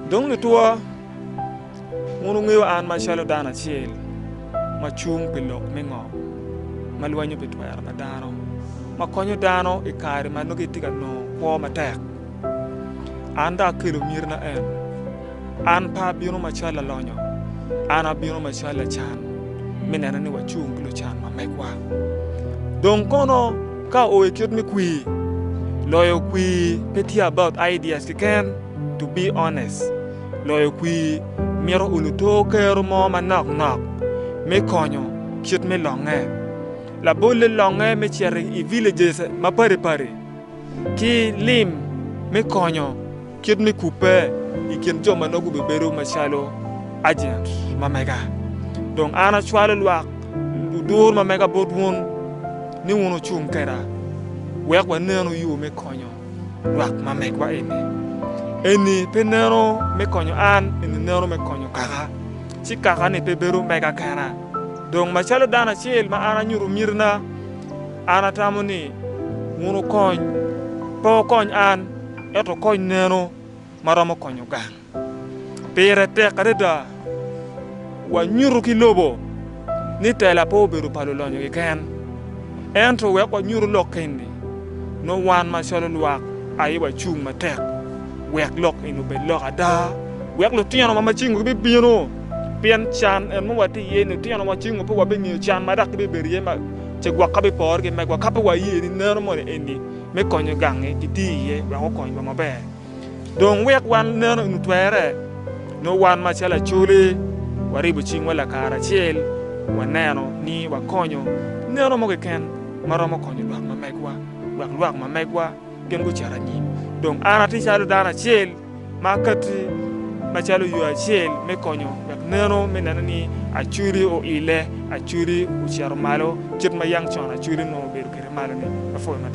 dong ni tua ngunu ngiwa an ma shalo dana chiel ma chung pilok mengo ma luanyo bitwer ma dano ma konyo dano e kare ma nogi tiga no po ma tek anda kilo mirna an pa bino ma chala lonyo ana bino ma chala chan menana ni wa chung kilo chan ma mekwa dong kono ka o ekyot mi kwi loyo kwi peti about ideas can to be honest loyo kwi miro uluto kero mo ma nok me konyo kyot me longe la bolle longe me chere i villages ma pare ki lim me konyo kyot me coupe i ken joma nogu beberu ma chalo agent ma mega donc ana chwalo lwak dur ma mega bodwon ni wono chung kera wek wa neno yu me konyo lwak ma megwa eni pe neno me konyo an eni neno me konyo kaka si kaka ni pe beru mega kera donc ma chalo dana chiel ma ana nyuru mirna ana tamoni wono kony po kony an eto kony neno maramo konyo gang pere te kadeda wa nyuru ki lobo ni tela po beru palo lonyo ken ento we ko nyuru lokindi no wan ma sholo luak ayi wa chung ma tek wek lok inu be lok ada wek lo tiano ma chingu be bieno pian chan en mo wati ye ni tiano ma chingu po wa be ni chan ma dak be berie ma che gwa ka be por ke ma gwa ka pe wa ye ni nero mo eni me konyo gange ti ye wa ko konyo ma be don wek wan nero inu twere no wan ma chala chuli waribu ching wala kara chiel wa neno ni wa konyo neno mo ke ken maromo konyo lwak ma megwa gen go chara nyim donc ana ti chalo dana chiel makati ma chalo yu a chiel me konyo bak neno me nanani a churi o ile a churi o charo malo chit ma yang chona churi no beru kere malo ni afo ma